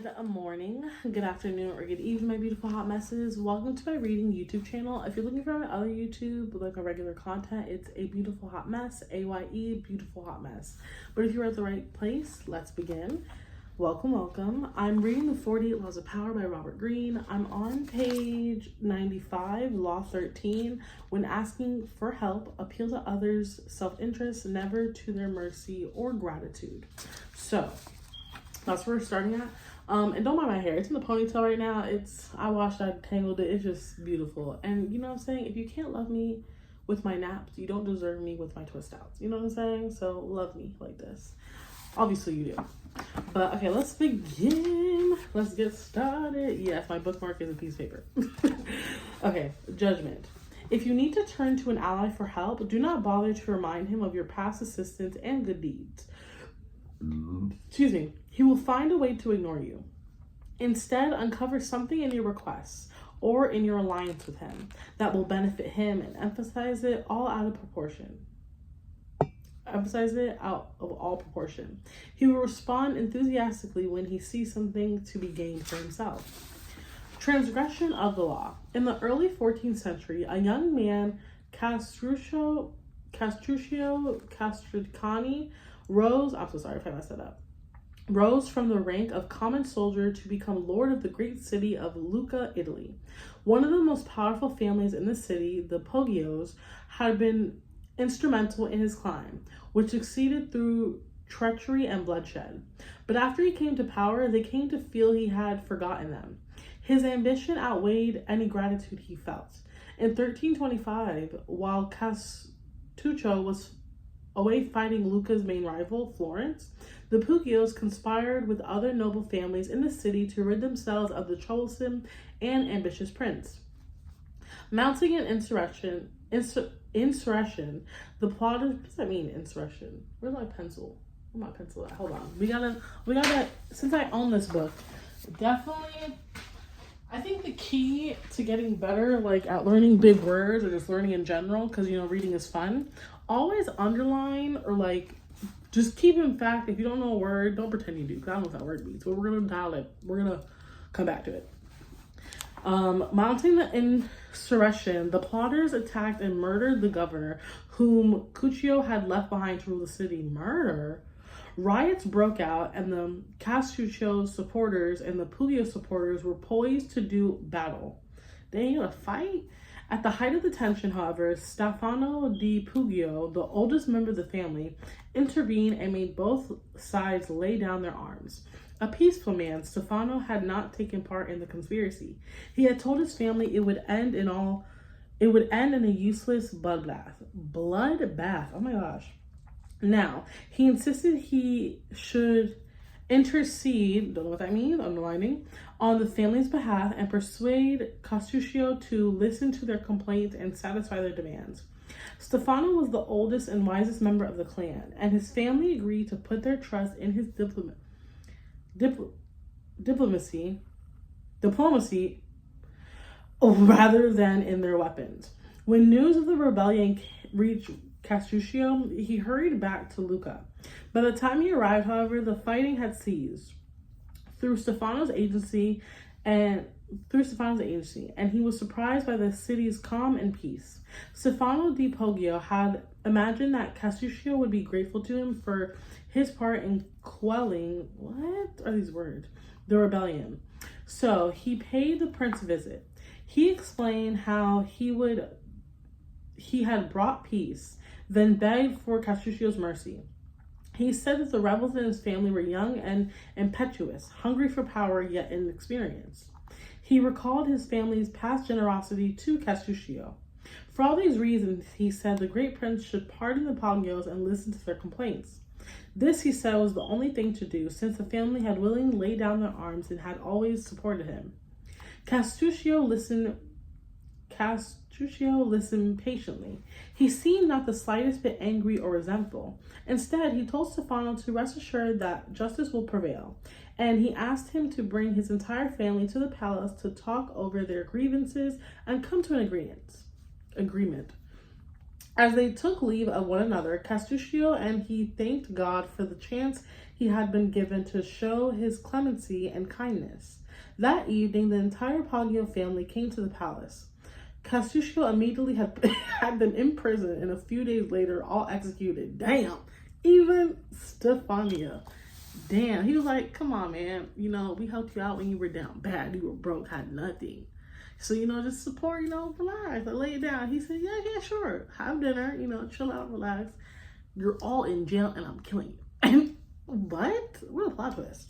Good morning, good afternoon, or good evening, my beautiful hot messes. Welcome to my reading YouTube channel. If you're looking for my other YouTube, like a regular content, it's A Beautiful Hot Mess, AYE Beautiful Hot Mess. But if you're at the right place, let's begin. Welcome. I'm reading The 48 Laws of Power by Robert Greene. I'm on page 95, Law 13. When asking for help, appeal to others' self-interest, never to their mercy or gratitude. So, that's where we're starting at. And don't mind my hair. It's in the ponytail right now. I washed, I tangled it. It's just beautiful. And you know what I'm saying? If you can't love me with my naps, you don't deserve me with my twist outs. You know what I'm saying? So love me like this. Obviously you do. But okay, let's begin. Let's get started. Yes, my bookmark is a piece of paper. Okay, judgment. If you need to turn to an ally for help, do not bother to remind him of your past assistance and good deeds. Excuse me. He will find a way to ignore you. Instead, uncover something in your requests or in your alliance with him that will benefit him and emphasize it out of all proportion. He will respond enthusiastically when he sees something to be gained for himself. Transgression of the law. In the early 14th century, a young man, Castruccio Castricani, rose from the rank of common soldier to become lord of the great city of Lucca, Italy. One of the most powerful families in the city, the Poggios, had been instrumental in his climb, which succeeded through treachery and bloodshed. But after he came to power, they came to feel he had forgotten them. His ambition outweighed any gratitude he felt. In 1325, while Castruccio was away fighting Lucca's main rival, Florence, the Puggios conspired with other noble families in the city to rid themselves of the troublesome and ambitious prince. Mounting an insurrection, the plotters, what does that mean, insurrection? Where's my pencil? Where's my pencil at? Hold on. We gotta, since I own this book, definitely, I think the key to getting better, like at learning big words or just learning in general, because, you know, reading is fun, always underline or like just keep in fact, if you don't know a word, don't pretend you do, because I don't know what that word means, but we're going to dial it. We're going to come back to it. Mounting the insurrection, the plotters attacked and murdered the governor, whom Cuccio had left behind to rule the city. Murder? Riots broke out, and the Castruccio supporters and the Puglio supporters were poised to do battle. They ain't gonna fight? At the height of the tension, however, Stefano di Puglio, the oldest member of the family, intervened and made both sides lay down their arms. A peaceful man, Stefano had not taken part in the conspiracy. He had told his family it would end in a useless bloodbath. Oh my gosh. Now, he insisted he should intercede, don't know what that means, underlining, on the family's behalf and persuade Castruccio to listen to their complaints and satisfy their demands. Stefano was the oldest and wisest member of the clan, and his family agreed to put their trust in his diplomacy rather than in their weapons. When news of the rebellion reached Castruccio, he hurried back to Lucca. By the time he arrived, however, the fighting had ceased through Stefano's agency, and he was surprised by the city's calm and peace. Stefano di Poggio had imagined that Castruccio would be grateful to him for his part in quelling, the rebellion. So he paid the prince a visit. He explained how he had brought peace, then begged for Castruccio's mercy. He said that the rebels in his family were young and impetuous, hungry for power yet inexperienced. He recalled his family's past generosity to Castruccio. For all these reasons, he said the great prince should pardon the Poggios and listen to their complaints. This, he said, was the only thing to do, since the family had willingly laid down their arms and had always supported him. Castruccio listened patiently. He seemed not the slightest bit angry or resentful. Instead, he told Stefano to rest assured that justice will prevail, and he asked him to bring his entire family to the palace to talk over their grievances and come to an agreement. As they took leave of one another, Castruccio and he thanked God for the chance he had been given to show his clemency and kindness. That evening, the entire Poggio family came to the palace. Castruccio immediately had them imprisoned, and a few days later, all executed. Damn! Even Stefania. Damn. He was like, come on, man. You know, we helped you out when you were down bad. You were broke, had nothing. So, you know, just support, you know, relax. I lay it down. He said, yeah, sure. Have dinner, you know, chill out, relax. You're all in jail, and I'm killing you. And what? What a plot twist.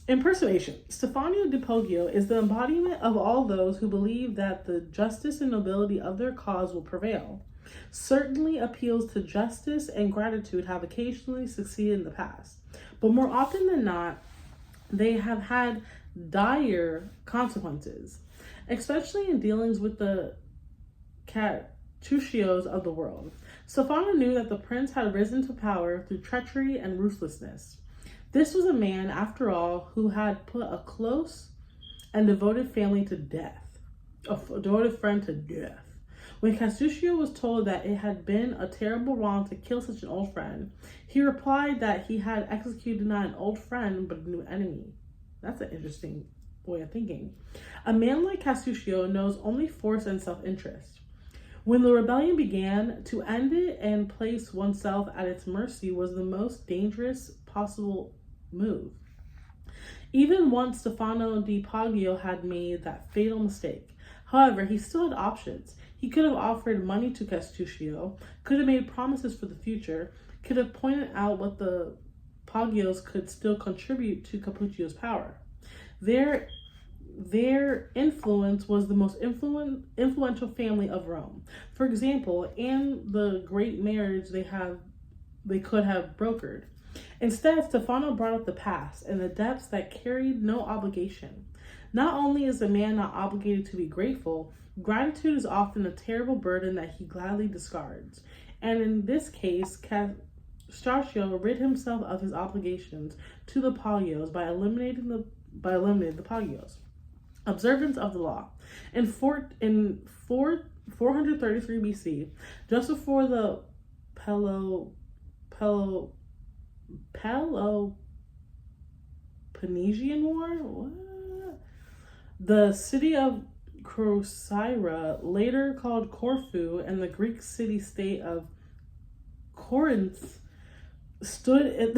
Impersonation. Stefano di Poggio is the embodiment of all those who believe that the justice and nobility of their cause will prevail. Certainly appeals to justice and gratitude have occasionally succeeded in the past, but more often than not, they have had dire consequences, especially in dealings with the Castruccios of the world. Stefano knew that the prince had risen to power through treachery and ruthlessness. This was a man, after all, who had put a close and devoted family to death, a devoted friend to death. When Castruccio was told that it had been a terrible wrong to kill such an old friend, he replied that he had executed not an old friend, but a new enemy. That's an interesting way of thinking. A man like Castruccio knows only force and self-interest. When the rebellion began, to end it and place oneself at its mercy was the most dangerous possible move. Even once Stefano di Poggio had made that fatal mistake. However, he still had options. He could have offered money to Castruccio, could have made promises for the future, could have pointed out what the Poggios could still contribute to Capuccio's power. Their influence was the most influential family of Rome. For example, in the great marriage they could have brokered. Instead, Stefano brought up the past and the depths that carried no obligation. Not only is a man not obligated to be grateful, gratitude is often a terrible burden that he gladly discards. And in this case, Castruccio rid himself of his obligations to the Poggios by eliminating the Poggios. Observance of the law. In 433 BC, just before the Peloponnesian War? What? The city of Corcyra, later called Corfu, and the Greek city-state of Corinth stood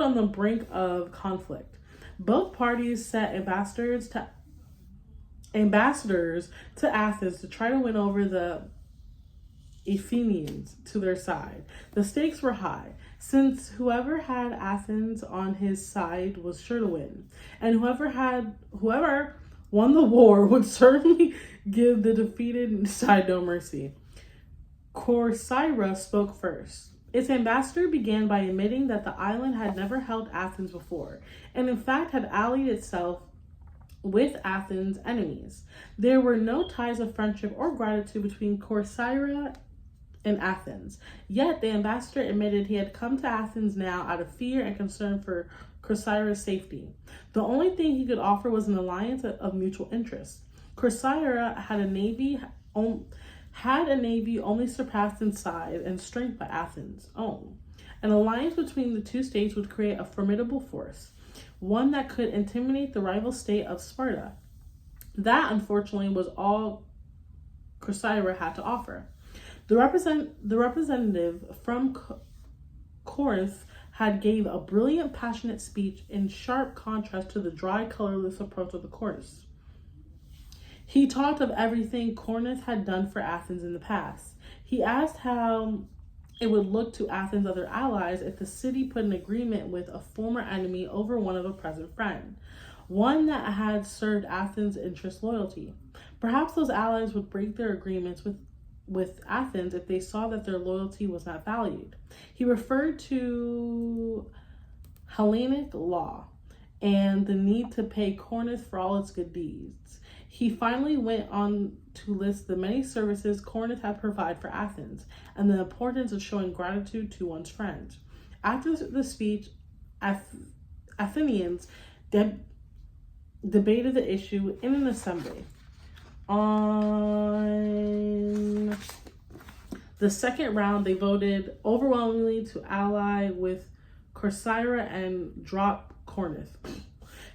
on the brink of conflict. Both parties sent ambassadors to Athens to try to win over the Athenians to their side. The stakes were high, since whoever had Athens on his side was sure to win, and whoever won the war would certainly give the defeated side no mercy. Corcyra spoke first. Its ambassador began by admitting that the island had never held Athens before, and in fact had allied itself with Athens' enemies. There were no ties of friendship or gratitude between Corcyra and Athens. Yet the ambassador admitted he had come to Athens now out of fear and concern for Corcyra's safety. The only thing he could offer was an alliance of mutual interest. Corcyra had a navy only surpassed in size and strength by Athens' own. An alliance between the two states would create a formidable force, one that could intimidate the rival state of Sparta. That, unfortunately, was all Corcyra had to offer. The representative from Corinth had gave a brilliant, passionate speech in sharp contrast to the dry, colorless approach of the chorus. He talked of everything Corinth had done for Athens in the past. He asked how it would look to Athens' other allies if the city put an agreement with a former enemy over one of a present friend, one that had served Athens' interest loyalty. Perhaps those allies would break their agreements with Athens if they saw that their loyalty was not valued. He referred to Hellenic law and the need to pay Corinth for all its good deeds. He finally went on to list the many services Corinth had provided for Athens and the importance of showing gratitude to one's friends. After the speech, Athenians debated the issue in an assembly. On The second round, they voted overwhelmingly to ally with Corcyra and drop Corinth.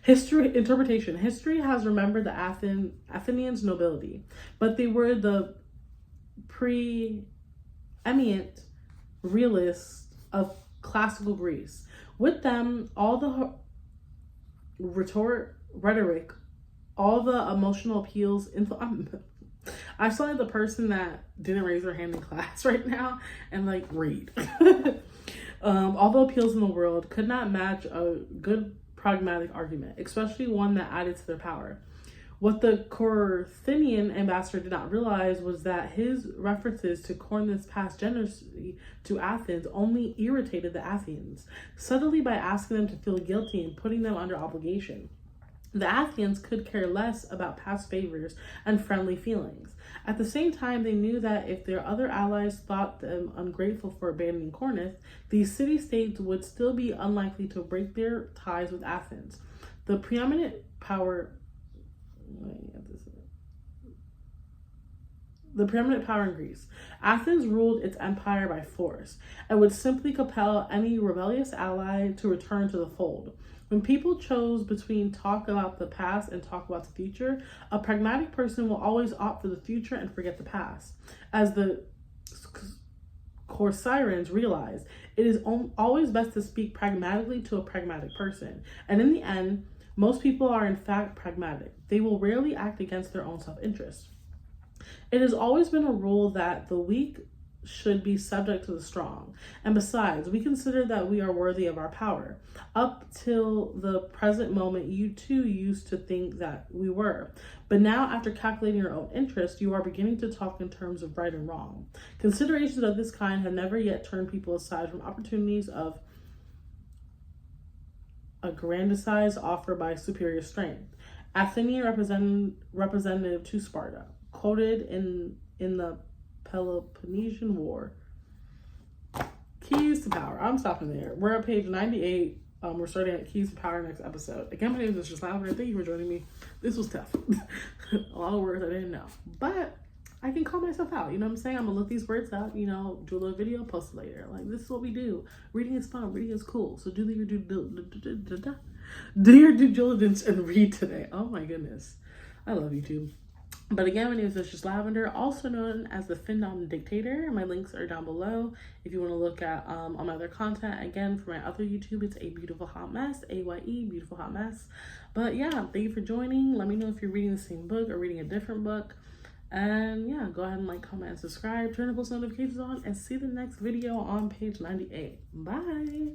History interpretation. History has remembered the Athenians nobility, but they were the preeminent realists of classical Greece. With them, all the rhetoric, all the emotional appeals. I sound like the person that didn't raise their hand in class right now and like read. All the appeals in the world could not match a good pragmatic argument, especially one that added to their power. What the Corinthian ambassador did not realize was that his references to Corinth's past generosity to Athens only irritated the Athenians, subtly by asking them to feel guilty and putting them under obligation. The Athenians could care less about past favors and friendly feelings. At the same time, they knew that if their other allies thought them ungrateful for abandoning Corinth, these city-states would still be unlikely to break their ties with Athens. The preeminent power in Greece. Athens ruled its empire by force and would simply compel any rebellious ally to return to the fold. When people chose between talk about the past and talk about the future, a pragmatic person will always opt for the future and forget the past. As the Corcyrians realized, it is always best to speak pragmatically to a pragmatic person. And in the end, most people are in fact pragmatic. They will rarely act against their own self-interest. It has always been a rule that the weak should be subject to the strong. And besides, we consider that we are worthy of our power. Up till the present moment, you too used to think that we were. But now, after calculating your own interest, you are beginning to talk in terms of right and wrong. Considerations of this kind have never yet turned people aside from opportunities of aggrandized offer by superior strength. Athenian representative to Sparta, quoted in the Peloponnesian War. Keys to power. I'm stopping there. We're at page 98. We're starting at keys to power next episode. Again, my name is Mistress Lavender. Thank you for joining me. This was tough. A lot of words I didn't know, but I can call myself out. You know what I'm saying? I'm gonna look these words up, do a little video, post it later. Like, this is what we do. Reading is fun. Reading is cool. So do your due diligence and read today. Oh my goodness. I love YouTube. But again, my name is Mistress Lavender, also known as the findomdictator. My links are down below if you want to look at all my other content. Again, for my other YouTube, it's A Beautiful Hot Mess, AYE, Beautiful Hot Mess. But yeah, thank you for joining. Let me know if you're reading the same book or reading a different book. And yeah, go ahead and like, comment, and subscribe. Turn the post notifications on, and see the next video on page 98. Bye.